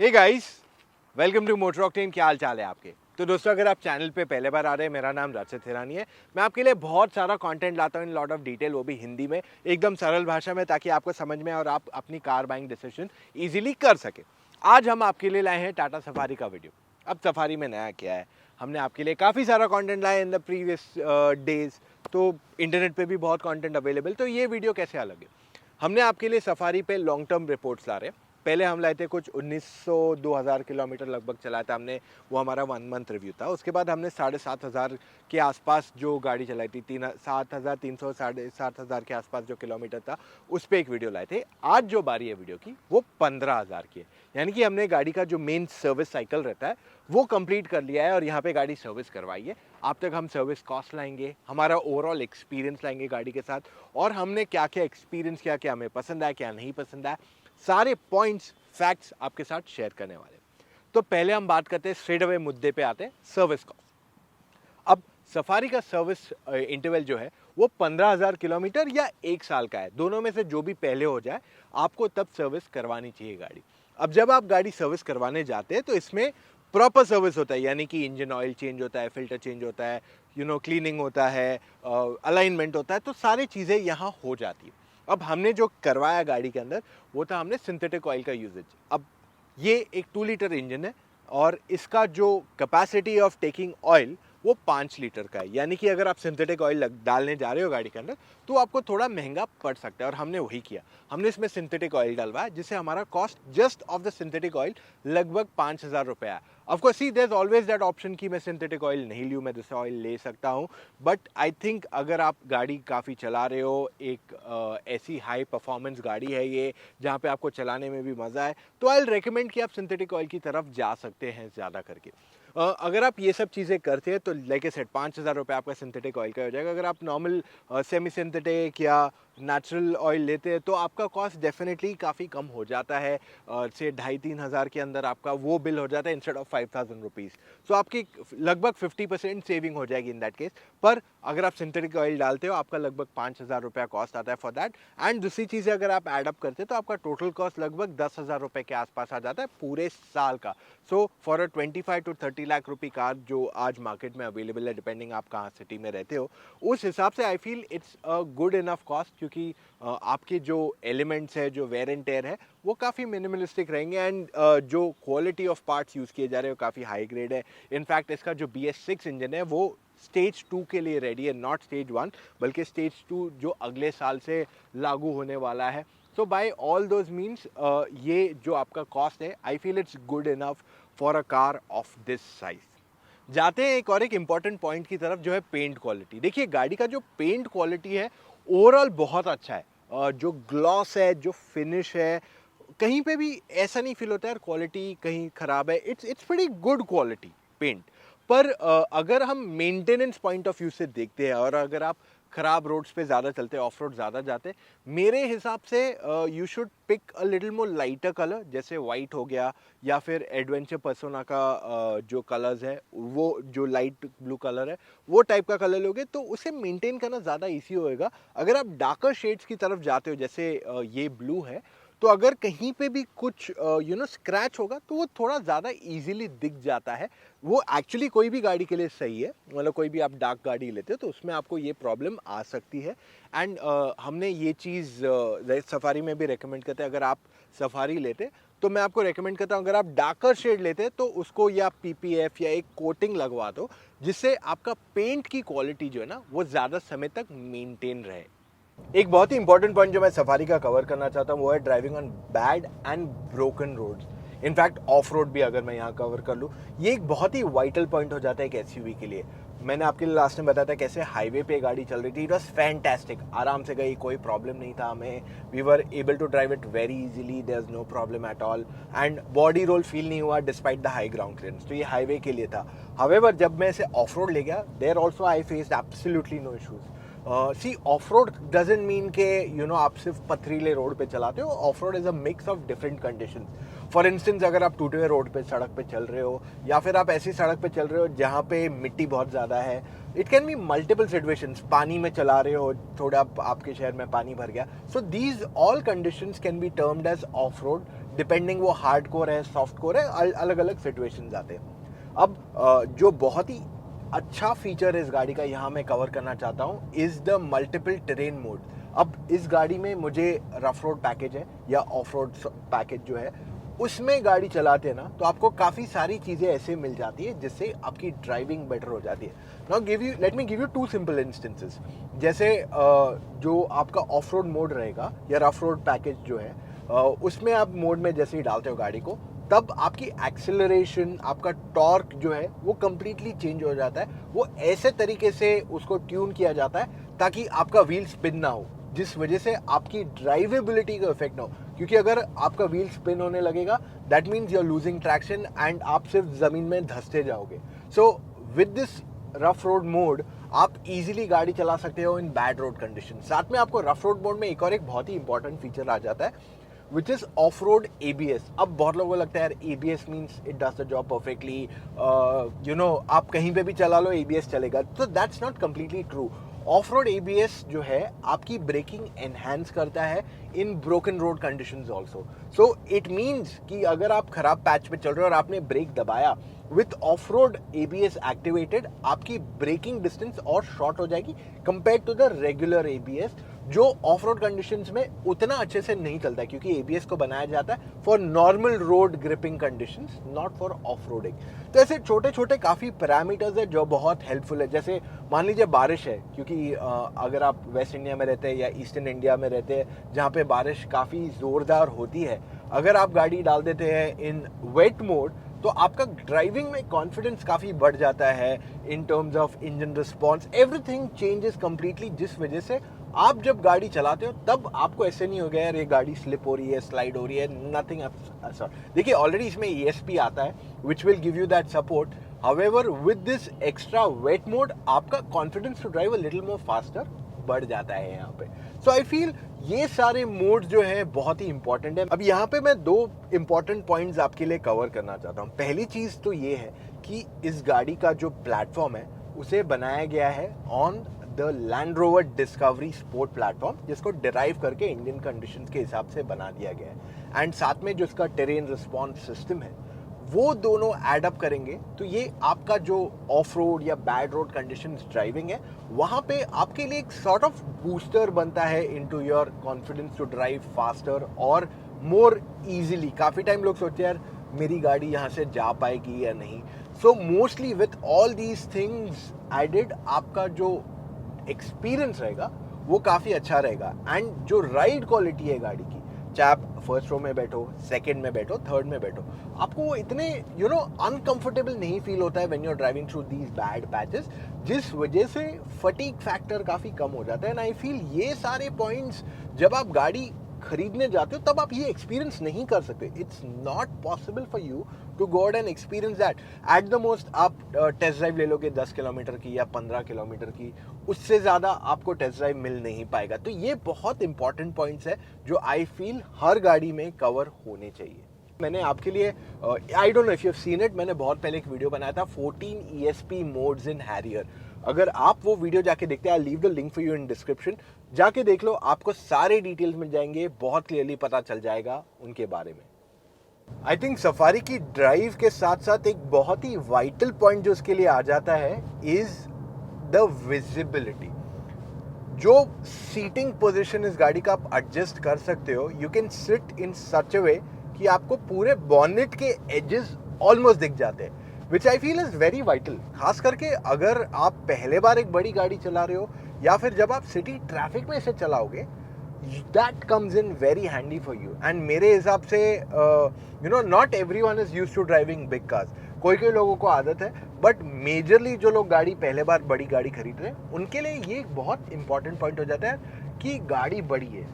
Hey guys, welcome to Motor Octane. क्या हाल चाल है आपके? तो दोस्तों, अगर आप चैनल पे पहले बार आ रहे हैं, मेरा नाम रचित हिरानी है। मैं आपके लिए बहुत सारा कंटेंट लाता हूँ इन लॉट ऑफ डिटेल, वो भी हिंदी में, एकदम सरल भाषा में, ताकि आपको समझ में और आप अपनी कार बाइंग डिसीजन इजीली कर सके। आज हम आपके लिए लाए हैं टाटा सफारी का वीडियो। अब सफारी में नया क्या है, हमने आपके लिए काफ़ी सारा कंटेंट लाया इन द प्रीवियस डेज, तो इंटरनेट पे भी बहुत कंटेंट अवेलेबल। तो ये वीडियो कैसे अलग है, हमने आपके लिए सफारी पे लॉन्ग टर्म रिपोर्ट्स ला रहे हैं। पहले हम लाए थे कुछ 1900-2000 किलोमीटर लगभग चलाया था हमने, वो हमारा 1 मंथ रिव्यू था। उसके बाद हमने 7500 के आसपास जो गाड़ी चलाई थी, 7300 7500 के आसपास जो किलोमीटर था, उस पर एक वीडियो लाए थे। आज जो बारी है वीडियो की, वो 15000 की है। यानी कि हमने गाड़ी का जो मेन सर्विस साइकिल रहता है वो कंप्लीट कर लिया है और यहाँ पे गाड़ी सर्विस करवाई है। आप तक हम सर्विस कॉस्ट लाएंगे, हमारा ओवरऑल एक्सपीरियंस लाएंगे गाड़ी के साथ, और हमने क्या क्या एक्सपीरियंस किया, क्या हमें पसंद आया, क्या नहीं पसंद आया, सारे पॉइंट्स फैक्ट्स आपके साथ शेयर करने वाले। तो पहले हम बात करते हैं, स्ट्रेट अवे मुद्दे पे आते हैं, सर्विस कॉस्ट। अब सफारी का सर्विस इंटरवल जो है वो 15000 किलोमीटर या 1 साल का है। दोनों में से जो भी पहले हो जाए, आपको तब सर्विस करवानी चाहिए गाड़ी। अब जब आप गाड़ी सर्विस करवाने जाते हैं तो इसमें प्रॉपर सर्विस होता है, यानी कि इंजन ऑयल चेंज होता है, फिल्टर चेंज होता है, क्लीनिंग होता है, अलाइनमेंट होता है, तो सारी चीज़ें यहाँ हो जाती है। अब हमने जो करवाया गाड़ी के अंदर, वो था हमने सिंथेटिक ऑयल का यूजेज। अब ये एक 2 लीटर इंजन है और इसका जो कैपेसिटी ऑफ टेकिंग ऑयल वो 5 लीटर का है। यानी कि अगर आप सिंथेटिक ऑयल डालने जा रहे हो गाड़ी के अंदर, तो आपको थोड़ा महंगा पड़ सकता है, और हमने वही किया। हमने इसमें सिंथेटिक ऑयल डलवाया, जिससे हमारा cost just of the synthetic oil लगभग 5000 रुपये आया। Of course see there is always that option कि मैं सिंथेटिक ऑयल नहीं लूँ, मैं दूसरा ऑयल ले सकता हूँ, बट आई थिंक अगर आप गाड़ी काफ़ी चला रहे हो, एक ऐसी हाई परफॉर्मेंस गाड़ी है ये, जहाँ पे आपको चलाने में भी मज़ा है, तो आई विल रेकमेंड कि आप सिंथेटिक ऑयल की तरफ जा सकते हैं ज़्यादा करके। अगर आप ये सब चीज़ें करते हैं तो लाइक ए सेट 5000 रुपये आपका सिंथेटिक ऑयल का हो जाएगा। अगर आप नॉर्मल सेमी सिंथेटिक या नेचुरल ऑयल लेते हैं तो आपका कॉस्ट डेफिनेटली काफ़ी कम हो जाता है। से 2500-3000 हज़ार के अंदर आपका वो बिल हो जाता है इंस्टेड ऑफ 5000 रुपीज़। सो आपकी लगभग 50% सेविंग हो जाएगी इन दैट केस। पर अगर आप सिंथेटिक ऑयल डालते हो, आपका लगभग 5000 रुपया कॉस्ट आता है फॉर दैट। एंड दूसरी चीज़ें अगर आप एडअप करते हैं तो आपका टोटल कॉस्ट लगभग 10,000 रुपये के आसपास आ जाता है पूरे साल का। So for a 25 to 30 lakh rupee car जो आज मार्केट में अवेलेबल है, डिपेंडिंग आप कहाँ सिटी में रहते हो, उस हिसाब से I feel it's a good enough cost, क्योंकि आपके जो एलिमेंट्स है, जो वेयर एंड टेयर है, वो काफ़ी मिनिमलिस्टिक रहेंगे। एंड जो क्वालिटी ऑफ पार्ट्स यूज़ किए जा रहे हैं वो काफ़ी हाई ग्रेड है। इनफैक्ट इसका जो BS6 इंजन है वो स्टेज 2 के लिए रेडी है, नॉट स्टेज 1, बल्कि स्टेज 2 जो अगले साल से लागू होने वाला है। सो बाय ऑल दोज मीन्स ये जो आपका कॉस्ट है, I feel it's good enough for a car of this size. जाते हैं एक और एक इम्पॉर्टेंट पॉइंट की तरफ, जो है पेंट क्वालिटी। देखिए, गाड़ी का जो पेंट क्वालिटी है ओवरऑल बहुत अच्छा है। जो ग्लॉस है, जो फिनिश है, कहीं पे भी ऐसा नहीं फील होता है क्वालिटी कहीं ख़राब है। It's pretty good quality paint. पर अगर हम मेंटेनेंस पॉइंट ऑफ व्यू से देखते हैं, और अगर आप ख़राब रोड्स पे ज़्यादा चलते हैं, ऑफ रोड ज़्यादा जाते हैं, मेरे हिसाब से you should pick a little more lighter colour, जैसे वाइट हो गया, या फिर एडवेंचर पर्सोना का जो कलर्स है, वो जो लाइट ब्लू कलर है, वो टाइप का कलर लोगे तो उसे मेंटेन करना ज़्यादा ईजी होएगा। अगर आप डार्कर शेड्स की तरफ जाते हो, जैसे ये ब्लू है, तो अगर कहीं पे भी कुछ स्क्रैच होगा तो वो थोड़ा ज़्यादा इजीली दिख जाता है। वो एक्चुअली कोई भी गाड़ी के लिए सही है, मतलब कोई भी आप डार्क गाड़ी लेते हो तो उसमें आपको ये प्रॉब्लम आ सकती है। एंड हमने ये चीज़ सफारी में भी रेकमेंड करते हैं। अगर आप सफारी लेते तो मैं आपको रेकमेंड करता हूँ, अगर आप डार्कर शेड लेते तो उसको या PPF या एक कोटिंग लगवा दो, जिससे आपका पेंट की क्वालिटी जो है ना, वो ज़्यादा समय तक मेंटेन रहे। एक बहुत ही इंपॉर्टेंट पॉइंट जो मैं सफारी का कवर करना चाहता हूँ, वो है driving on bad and broken roads. In fact off road भी अगर मैं यहाँ कवर कर लूँ, ये एक बहुत ही वाइटल पॉइंट हो जाता है एक SUV के लिए। मैंने आपके लिए लास्ट टाइम बताया था कैसे हाईवे पे गाड़ी चल रही थी, इट वॉज फैंटेस्टिक, आराम से गई, कोई प्रॉब्लम नहीं था हमें। We were able to drive it very easily, there is no problem at all, and body roll feel नहीं हुआ despite the high ground clearance. तो ये हाईवे के लिए था। हावेवर जब मैं इसे ऑफ रोड ले गया, there also I faced absolutely no issues. See off road doesn't mean के आप सिर्फ पथरीले रोड पे चलाते हो। Off road is a mix of different condition. For instance, अगर आप टूटे हुए रोड पे, सड़क पे चल रहे हो, या फिर आप ऐसी सड़क पे चल रहे हो जहाँ पे मिट्टी बहुत ज़्यादा है, it can be multiple situations. पानी में चला रहे हो, थोड़ा आपके शहर में पानी भर गया, so these all conditions can be termed as off road, depending वो हार्ड कोर है, सॉफ्ट कोर है, अलग अलग सिचुएशंस आते हैं। अब जो बहुत ही अच्छा फीचर इस गाड़ी का यहाँ मैं कवर करना चाहता हूँ is the multiple terrain mode. अब इस गाड़ी में मुझे रफ रोड पैकेज है या ऑफ रोड पैकेज जो है उसमें गाड़ी चलाते हैं ना, तो आपको काफ़ी सारी चीज़ें ऐसे मिल जाती है जिससे आपकी ड्राइविंग बेटर हो जाती है। Now let me give you 2 simple instances. जैसे जो आपका ऑफ रोड मोड रहेगा या रफ रोड पैकेज जो है, उसमें आप मोड में जैसे ही डालते हो गाड़ी को, तब आपकी एक्सेलरेशन, आपका टॉर्क जो है वो कंप्लीटली चेंज हो जाता है। वो ऐसे तरीके से उसको ट्यून किया जाता है ताकि आपका व्हील स्पिन ना हो, जिस वजह से आपकी ड्राइवेबिलिटी का इफेक्ट ना हो। क्योंकि अगर आपका व्हील स्पिन होने लगेगा, that means you are losing traction and आप सिर्फ जमीन में धंसते जाओगे। So with this rough road mode आप इजीली गाड़ी चला सकते हो इन बैड रोड कंडीशन। साथ में आपको रफ रोड मोड में एक बहुत ही इंपॉर्टेंट फीचर आ जाता है which is off road ABS। अब बहुत लोगों को लगता है यार ABS means it does the job perfectly, आप कहीं पे भी चला लो ABS चलेगा, तो that's not completely true. Off road ABS जो है आपकी ब्रेकिंग एनहांस करता है in broken road conditions also. So it means कि अगर आप खराब पैच पे चल रहे हो और आपने ब्रेक दबाया, with off road ABS activated आपकी ब्रेकिंग डिस्टेंस और शॉर्ट हो जाएगी compare to the regular ABS, जो ऑफ रोड कंडीशंस में उतना अच्छे से नहीं चलता है, क्योंकि ABS को बनाया जाता है for normal road gripping conditions, not for off roading. तो ऐसे छोटे छोटे काफ़ी पैरामीटर्स है जो बहुत हेल्पफुल है। जैसे मान लीजिए बारिश है, क्योंकि अगर आप वेस्ट इंडिया में रहते हैं या ईस्टर्न इंडिया में रहते हैं जहाँ पे बारिश काफ़ी ज़ोरदार होती है, अगर आप गाड़ी डाल देते हैं इन वेट मोड तो आपका ड्राइविंग में कॉन्फिडेंस काफ़ी बढ़ जाता है in terms of engine response, everything changes completely, जिस वजह से आप जब गाड़ी चलाते हो तब आपको ऐसे नहीं हो गया यार ये गाड़ी स्लिप हो रही है, स्लाइड हो रही है, नथिंग। देखिए ऑलरेडी इसमें ESP आता है which will give you that support. However with this extra weight mode आपका confidence to drive a little more faster बढ़ जाता है यहाँ पे। सो आई फील ये सारे मोड जो है बहुत ही इंपॉर्टेंट है। अब यहाँ पे मैं 2 इंपॉर्टेंट पॉइंट्स आपके लिए कवर करना चाहता हूँ। पहली चीज तो ये है कि इस गाड़ी का जो प्लेटफॉर्म है उसे बनाया गया है on the land rover discovery sport platform, जिसको डिराइव करके इंडियन कंडीशंस के हिसाब से बना दिया गया है। एंड साथ में जो इसका टेरेन रिस्पॉन्स सिस्टम है वो दोनों एड अप करेंगे तो ये आपका जो ऑफ रोड या बैड रोड कंडीशंस ड्राइविंग है वहाँ पे आपके लिए एक सॉर्ट ऑफ बूस्टर बनता है into your confidence to drive faster और मोर इजीली। काफ़ी टाइम लोग सोचते हैं यार मेरी गाड़ी यहाँ से जा पाएगी या नहीं। So mostly with all these things added आपका जो एक्सपीरियंस रहेगा वो काफ़ी अच्छा रहेगा। एंड जो राइड क्वालिटी है गाड़ी की, चाहे आप फर्स्ट रो में बैठो, सेकंड में बैठो, थर्ड में बैठो, आपको वो इतने अनकंफर्टेबल नहीं फील होता है when you are driving through these bad patches, जिस वजह से फटीग फैक्टर काफ़ी कम हो जाता है। एंड आई फील ये सारे पॉइंट्स जब आप गाड़ी खरीदने जाते हो तब आप ये एक्सपीरियंस नहीं कर सकते। It's not possible for you to go and experience that. At the most आप टेस्ट ड्राइव ले लोगे 10 किलोमीटर की या 15 किलोमीटर की, उससे ज़्यादा आपको टेस्ट ड्राइव मिल नहीं पाएगा। तो ये बहुत इंपॉर्टेंट पॉइंट्स है जो आई फील हर गाड़ी में कवर होने चाहिए। मैंने आपके लिए आई don't know if you have seen it, मैंने बहुत पहले एक वीडियो बनाया था 14 ESP मोड्स इन हैरियर। अगर आप वो वीडियो जाके देखते हैं, I leave the link for you in description, जाके देख लो, आपको सारे डिटेल्स मिल जाएंगे, बहुत क्लियरली पता चल जाएगा उनके बारे में। आई थिंक सफारी की ड्राइव के साथ साथ एक बहुत ही वाइटल पॉइंट जो उसके लिए आ जाता है इज द विजिबिलिटी। जो सीटिंग पोजीशन इस गाड़ी का आप एडजस्ट कर सकते हो, यू कैन सिट इन सच अ वे कि आपको पूरे बॉनेट के एजेस ऑलमोस्ट दिख जाते हैं, which I feel is very vital. खास करके अगर आप पहले बार एक बड़ी गाड़ी चला रहे हो या फिर जब आप सिटी ट्रैफिक में इसे चलाओगे, that comes in very handy for you. And मेरे हिसाब से not everyone is used to driving big cars. कोई लोगों को आदत है, बट मेजरली जो लोग गाड़ी पहले बार बड़ी गाड़ी खरीद रहे हैं उनके लिए ये एक बहुत इंपॉर्टेंट पॉइंट हो जाता है कि गाड़ी बड़ी है,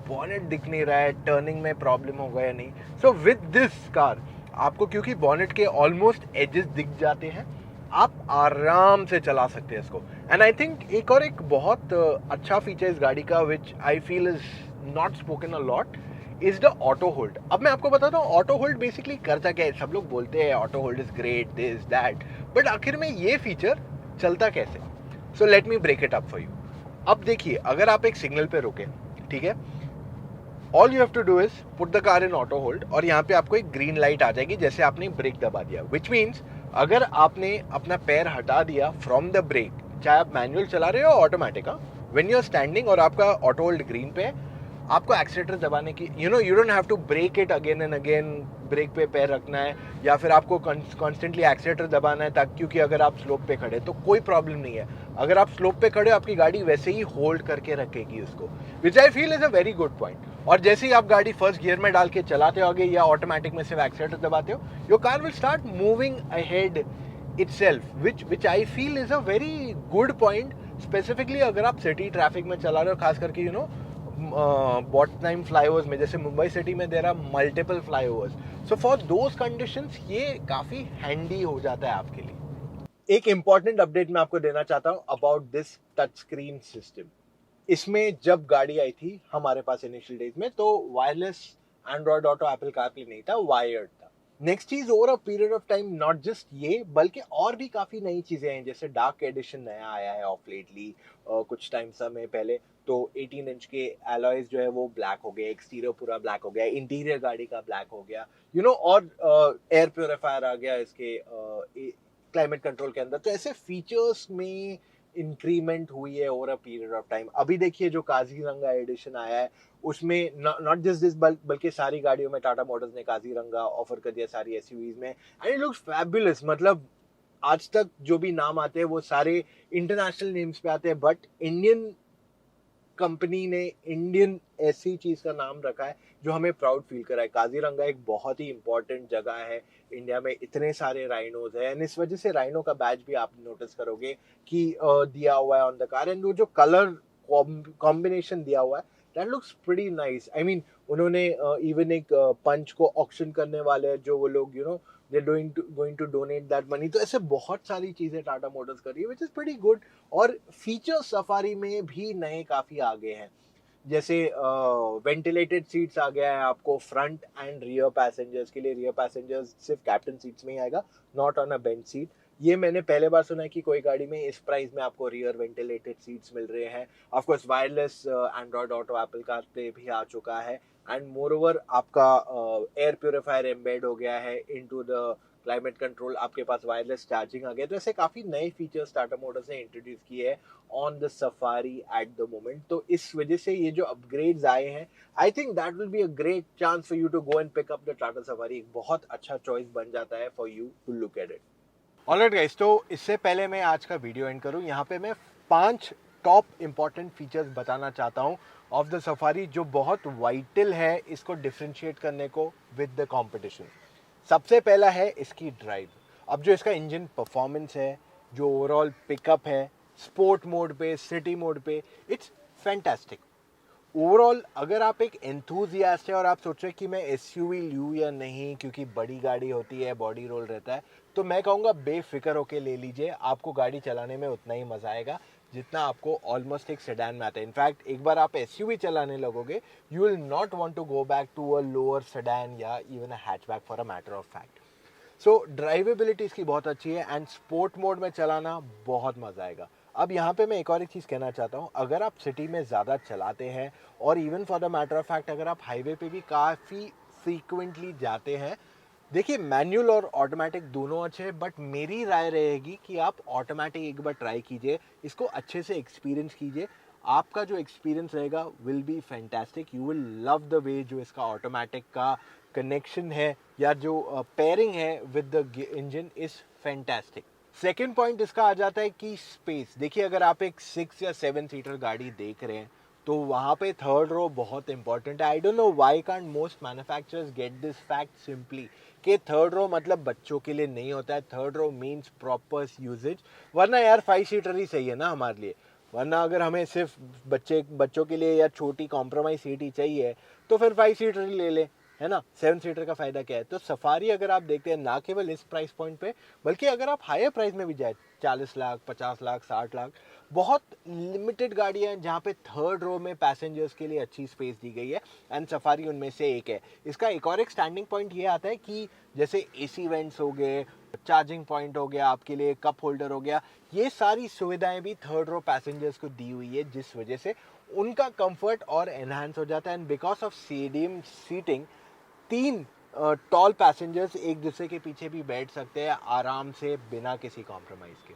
बॉनेट दिख नहीं रहा है, टर्निंग में प्रॉब्लम होगा या नहीं। सो विद दिस कार आपको, क्योंकि बॉनेट के ऑलमोस्ट एजेस दिख जाते हैं, आप आराम से चला सकते हैं इसको। एंड आई थिंक एक बहुत अच्छा फीचर इस गाड़ी का which I feel is not spoken a lot is the auto hold. अब मैं आपको बताता हूँ ऑटो होल्ड बेसिकली करता क्या है। सब लोग बोलते हैं auto hold is great, this that, but आखिर में ये फीचर चलता कैसे? So let me break it up for you. अब देखिए, अगर आप एक सिग्नल पे रुके, ठीक है, all you have to do is put the car in auto hold और यहाँ पे आपको एक ग्रीन लाइट आ जाएगी जैसे आपने ब्रेक दबा दिया, विच मीन्स अगर आपने अपना पैर हटा दिया फ्रॉम द ब्रेक, चाहे आप मैनुअल चला रहे हो automatic, when you are standing और आपका ऑटो होल्ड ग्रीन पे है, आपको एक्सीलेटर दबाने की you don't have to brake it again and again, brake पे पैर रखना है या फिर आपको कॉन्स्टेंटली एक्सीलेटर दबाना है ताकि, क्योंकि अगर आप स्लोप पे खड़े तो कोई प्रॉब्लम नहीं है, अगर आप स्लोप पे खड़े हो आपकी गाड़ी वैसे ही होल्ड करके रखेगी उसको, which I feel is a very good point. और जैसे ही आप गाड़ी फर्स्ट गियर में डाल के चलाते हो आगे या ऑटोमेटिक में सिर्फ एक्सीलेटर दबाते हो, your car will start moving ahead itself, which I feel is a very good point, specifically अगर आप सिटी ट्रैफिक में चला रहे हो, खास करके बॉटम फ्लाईओवर्स में, जैसे मुंबई सिटी में there are multiple flyovers, so for those conditions ये काफी हैंडी हो जाता है आपके लिए। एक इंपॉर्टेंट अपडेट मैं आपको देना चाहता हूँ about this touch screen system. इसमें जब गाड़ी आई थी हमारे पास इनिशियल डेज में, तो wireless Android auto Apple CarPlay नहीं था, वायर्ड था। नेक्स्ट चीज, over a period of time not just ये बल्कि और भी काफी नई चीजें हैं, जैसे डार्क एडिशन नया आया है ऑफ लेटली, कुछ टाइम समय पहले तो 18 इंच के एलॉयज जो है वो ब्लैक हो गए, एक्सटीरियर पूरा ब्लैक हो गया, इंटीरियर गाड़ी का ब्लैक हो गया, और एयर प्योरीफायर आ गया इसके क्लाइमेट कंट्रोल के अंदर। तो ऐसे फीचर्स में इंक्रीमेंट हुई है over a period of time. अभी देखिए जो काजीरंगा एडिशन आया है उसमें नॉट जस्ट दिस बल्कि सारी गाड़ियों में टाटा मोटर्स ने काजीरंगा ऑफर कर दिया सारी एसयूवीज में, एंड इट लुक्स फैबुलस। मतलब आज तक जो भी नाम आते हैं वो सारे इंटरनेशनल नेम्स पे आते हैं, बट इंडियन कंपनी ने इंडियन ऐसी चीज का नाम रखा है जो हमें प्राउड फील कराए। काजीरंगा एक बहुत ही इंपॉर्टेंट जगह है इंडिया में, इतने सारे राइनोज हैं, इस वजह से राइनो का बैच भी आप नोटिस करोगे कि दिया हुआ है ऑन द कार, एंड वो जो कलर कॉम्बिनेशन दिया हुआ है that looks pretty nice. I mean उन्होंने इवन एक पंच को ऑक्शन करने वाले जो वो लोग they're going to donate that money, तो ऐसे बहुत सारी चीजें टाटा मोटर्स कर रही है, विच इज प्रीटी गुड। और फीचर सफारी में भी नए काफी आगे हैं, जैसे वेंटिलेटेड सीट्स आ गया है आपको फ्रंट एंड रियर पैसेंजर्स के लिए। रियर पैसेंजर्स सिर्फ कैप्टन सीट्स में ही आएगा, not on a bench seat. ये मैंने पहले बार सुना है कि कोई गाड़ी में इस प्राइस में आपको रियर वेंटिलेटेड सीट्स मिल रहे हैं। Of course wireless Android auto Apple car पे भी आ चुका है, एंड मोर ओवर आपका एयर प्योरीफायर एम्बेड हो गया है इनटू द क्लाइमेट कंट्रोल, आपके पास वायरलेस चार्जिंग आ गया। तो ऐसे काफी नए फीचर्स टाटा मोटर्स ने इंट्रोड्यूस किए हैं on the Safari at the moment. तो इस वजह से ये जो अपग्रेड्स आए हैं, I think that will be a great chance for you to go and pick up the Tata Safari. एक बहुत अच्छा चॉइस बन जाता है for you to look at it. Alright guys, तो इससे पहले मैं आज का वीडियो एंड करूं, यहाँ पे मैं 5 टॉप इंपॉर्टेंट फीचर्स बताना चाहता हूँ ऑफ द सफारी, जो बहुत वाइटल है इसको डिफ्रेंशिएट करने को विद द कंपटीशन। सबसे पहला है इसकी ड्राइव। अब जो इसका इंजन परफॉर्मेंस है, जो ओवरऑल पिकअप है, स्पोर्ट मोड पे, सिटी मोड पे, इट्स फैंटास्टिक। ओवरऑल अगर आप एक एंथुजियास्ट है और आप सोच रहे हैं कि मैं एसयूवी लूँ या नहीं क्योंकि बड़ी गाड़ी होती है, बॉडी रोल रहता है, तो मैं कहूँगा बेफिक्र होके ले लीजिए। आपको गाड़ी चलाने में उतना ही मजा आएगा जितना आपको ऑलमोस्ट एक सेडान में आता है। इनफैक्ट एक बार आप एसयूवी चलाने लगोगे, you will not want to go back to a lower sedan या even a hatchback for a matter of fact. So drivability इसकी बहुत अच्छी है एंड स्पोर्ट मोड में चलाना बहुत मजा आएगा। अब यहाँ पे मैं एक और एक चीज़ कहना चाहता हूँ, अगर आप सिटी में ज़्यादा चलाते हैं और even for the matter of fact अगर आप हाईवे पे भी काफ़ी फ्रीक्वेंटली जाते हैं, देखिए मैनुअल और ऑटोमेटिक दोनों अच्छे हैं, बट मेरी राय रहेगी कि आप ऑटोमेटिक एक बार ट्राई कीजिए, इसको अच्छे से एक्सपीरियंस कीजिए। आपका जो एक्सपीरियंस रहेगा will be fantastic. You will love the way जो इसका ऑटोमेटिक का कनेक्शन है या जो पेयरिंग है with the engine is fantastic. Second point इसका आ जाता है कि स्पेस। देखिए अगर आप एक 6 या 7 सीटर गाड़ी देख रहे हैं तो वहाँ पे थर्ड रो बहुत इंपॉर्टेंट है। I don't know why can't most manufacturers get this fact simply कि थर्ड रो मतलब बच्चों के लिए नहीं होता है, third row means proper usage. वरना यार 5 सीटर ही सही है ना हमारे लिए, वरना अगर हमें सिर्फ बच्चों के लिए या छोटी कॉम्प्रोमाइज सीट ही चाहिए तो फिर 5 सीटर ही ले ले, है ना। 7 सीटर का फायदा क्या है। तो सफारी अगर आप देखते हैं ना केवल इस प्राइस पॉइंट पे, बल्कि अगर आप हायर प्राइस में भी जाए 40 लाख 50 लाख 60 लाख, बहुत लिमिटेड गाड़ियां हैं जहाँ पे थर्ड रो में पैसेंजर्स के लिए अच्छी स्पेस दी गई है, एंड सफारी उनमें से एक है। इसका एक और एक स्टैंडिंग पॉइंट ये आता है कि जैसे एसी वेंट्स हो गए, चार्जिंग पॉइंट हो गया, आपके लिए कप होल्डर हो गया, ये सारी सुविधाएं भी थर्ड रो पैसेंजर्स को दी हुई है, जिस वजह से उनका कंफर्ट और एनहांस हो जाता है। And because of stadium seating, 3 tall passengers एक दूसरे के पीछे भी बैठ सकते हैं आराम से बिना किसी कॉम्प्रोमाइज के।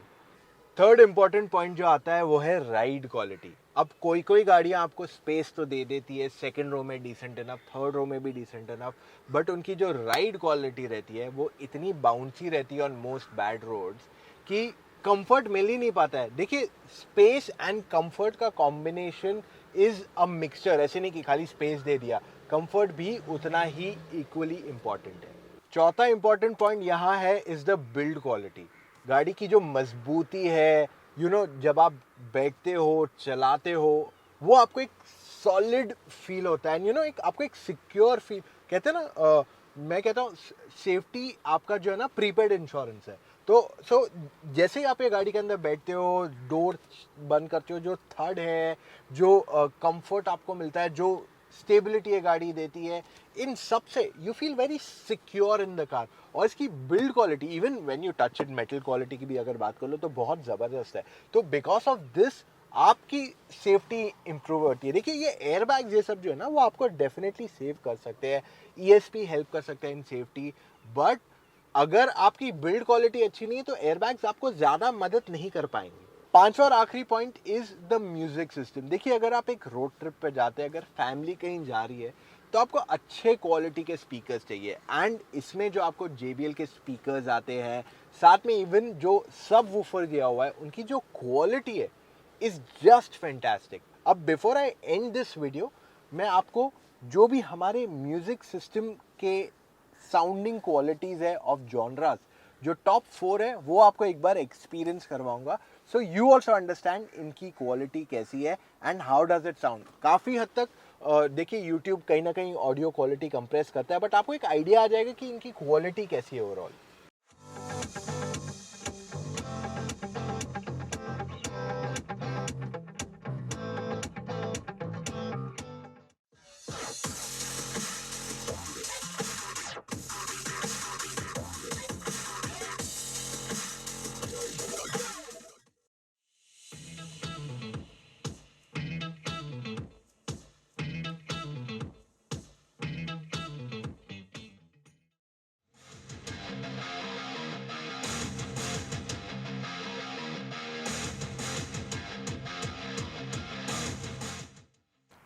थर्ड इंपॉर्टेंट पॉइंट जो आता है वो है राइड क्वालिटी। अब कोई कोई गाड़ियां आपको स्पेस तो दे देती है, सेकंड रो में डिसेंट इनफ, थर्ड रो में भी डिसेंट इनफ, बट उनकी जो राइड क्वालिटी रहती है वो इतनी बाउंसी रहती है ऑन मोस्ट बैड रोड्स कि कंफर्ट मिल ही नहीं पाता है। देखिए, स्पेस एंड कंफर्ट का कॉम्बिनेशन इज अ मिक्सचर। ऐसे नहीं कि खाली स्पेस दे दिया, कंफर्ट भी उतना ही इक्वली इम्पॉर्टेंट है। चौथा इंपॉर्टेंट पॉइंट यहाँ है इज द बिल्ड क्वालिटी। गाड़ी की जो मजबूती है, जब आप बैठते हो, चलाते हो, वो आपको एक सॉलिड फील होता है। एक आपको एक सिक्योर फील, कहते हैं ना, मैं कहता हूँ सेफ्टी आपका जो है ना प्रीपेड इंश्योरेंस है। तो जैसे ही आप ये गाड़ी के अंदर बैठते हो, डोर बंद करते हो, जो थर्ड है, जो कंफर्ट आपको मिलता है, जो स्टेबिलिटी ये गाड़ी देती है, इन सब से you feel very secure in the car. और इसकी build quality, even when you touch it, metal quality की भी अगर बात कर लो तो बहुत ज़बरदस्त है। तो बिकॉज ऑफ दिस आपकी सेफ्टी इंप्रूव होती है। देखिए, ये एयरबैग्स ये सब जो है ना वो आपको डेफिनेटली सेव कर सकते हैं, ईएसपी हेल्प कर सकते हैं इन सेफ्टी, बट अगर आपकी बिल्ड क्वालिटी अच्छी नहीं है तो एयरबैग्स आपको ज़्यादा मदद नहीं कर पाएंगे। पांचवा और आखिरी point is the music system. देखिए, अगर आप एक रोड ट्रिप पे जाते हैं, अगर फैमिली कहीं जा रही है, तो आपको अच्छे क्वालिटी के स्पीकर्स चाहिए। एंड इसमें जो आपको JBL के स्पीकर्स आते हैं, साथ में इवन जो सब वूफर दिया हुआ है, उनकी जो क्वालिटी है इज जस्ट फैंटास्टिक। अब before I and this video, मैं आपको जो भी हमारे म्यूजिक सिस्टम के साउंडिंग क्वालिटीज है ऑफ जॉनरास, जो टॉप 4 है, वो आपको एक बार एक्सपीरियंस करवाऊंगा, सो यू ऑल्सो अंडरस्टैंड इनकी क्वालिटी कैसी है and how does it sound. काफ़ी हद तक देखिए, यूट्यूब कहीं ना कहीं ऑडियो क्वालिटी कंप्रेस करता है, बट आपको एक आइडिया आ जाएगा कि इनकी क्वालिटी कैसी है ओवरऑल।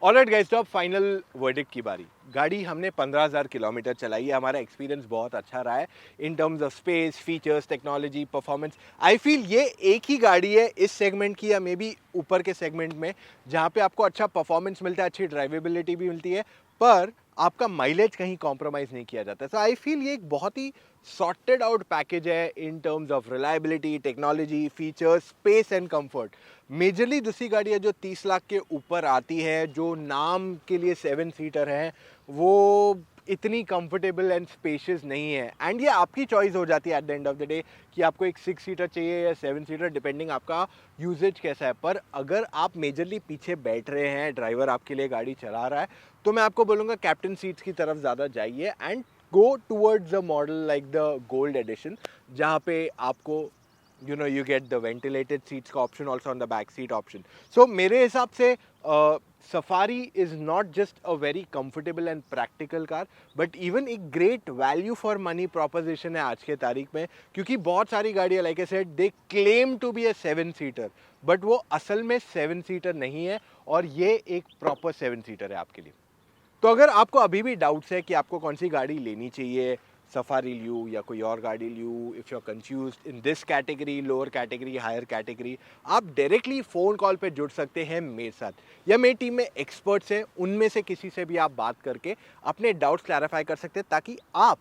ऑलराइट गाइस, तो अब फाइनल वर्डिक्ट की बारी। गाड़ी हमने 15,000 किलोमीटर चलाई है, हमारा एक्सपीरियंस बहुत अच्छा रहा है in terms of space, features, technology, performance. I feel ये एक ही गाड़ी है इस सेगमेंट की, या मे बी ऊपर के सेगमेंट में, जहाँ पे आपको अच्छा परफॉर्मेंस मिलता है, अच्छी ड्राइवेबिलिटी भी मिलती है, पर आपका माइलेज कहीं कॉम्प्रोमाइज़ नहीं किया जाता। सो आई फील ये एक बहुत ही सॉर्टेड आउट पैकेज है in terms of reliability, technology, features, space and comfort. Majorly दूसरी गाड़ियाँ जो 30 लाख के ऊपर आती है, जो नाम के लिए 7 सीटर है, वो इतनी कंफर्टेबल एंड स्पेशियस नहीं है। एंड ये आपकी चॉइस हो जाती है at the end of the day कि आपको एक 6 सीटर चाहिए या 7 सीटर, डिपेंडिंग आपका यूजेज कैसा है। पर अगर आप मेजरली पीछे बैठ रहे हैं, ड्राइवर आपके लिए गाड़ी चला रहा है, तो मैं आपको बोलूँगा कैप्टन सीट्स की तरफ ज़्यादा जाइए and go towards a model like the gold edition, जहाँ पे आपको you get the ventilated seats का option also on the back seat option. So मेरे हिसाब से Safari is not just a very comfortable and practical car, but even एक great value for money proposition है आज के तारीख में, क्योंकि बहुत सारी गाड़ियाँ like I said they claim to be a 7 seater, but वो असल में 7 seater नहीं है, और ये एक proper 7 seater है आपके लिए। तो अगर आपको अभी भी डाउट्स है कि आपको कौन सी गाड़ी लेनी चाहिए, सफारी ल्यू या कोई और गाड़ी ल्यू, if you are confused in this category, lower category, higher category, आप डायरेक्टली फ़ोन कॉल पे जुड़ सकते हैं मेरे साथ, या मेरी टीम में एक्सपर्ट्स हैं, उनमें से किसी से भी आप बात करके अपने डाउट्स क्लैरिफाई कर सकते हैं, ताकि आप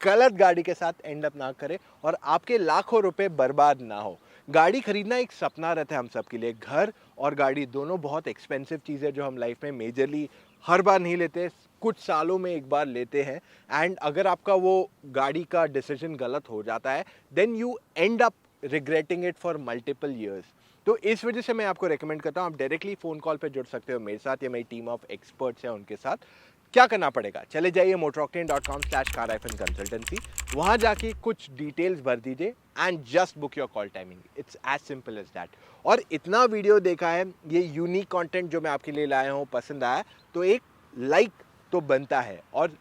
गलत गाड़ी के साथ एंड अप ना करें और आपके लाखों रुपए बर्बाद ना हो। गाड़ी खरीदना एक सपना रहता है हम सब के लिए। घर और गाड़ी दोनों बहुत एक्सपेंसिव चीज़ है, जो हम लाइफ में मेजरली हर बार नहीं लेते, कुछ सालों में एक बार लेते हैं। एंड अगर आपका वो गाड़ी का डिसीजन गलत हो जाता है, then you end up regretting it for multiple years. तो इस वजह से मैं आपको रेकमेंड करता हूँ, आप डायरेक्टली फ़ोन कॉल पे जुड़ सकते हो मेरे साथ या मेरी टीम ऑफ एक्सपर्ट्स हैं उनके साथ, क्या करना पड़ेगा, चले जाइए motoroctane.com/car-consultancy, वहां जाके कुछ डिटेल्स भर दीजिए and just book your call timing. It's as simple as that. और इतना वीडियो देखा है, ये यूनिक कंटेंट जो मैं आपके लिए लाया हूँ पसंद आया तो एक लाइक तो बनता है, और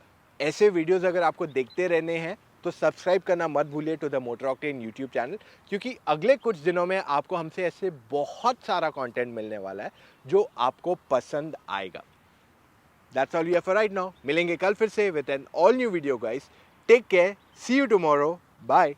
ऐसे वीडियोस अगर आपको देखते रहने हैं तो सब्सक्राइब करना मत भूलिए to the Motor Octane YouTube channel, क्योंकि अगले कुछ दिनों में आपको हमसे ऐसे बहुत सारा कंटेंट मिलने वाला है जो आपको पसंद आएगा। That's all we have for right now. मिलेंगे कल फिर से with an all new video guys. Take care. See you tomorrow. Bye.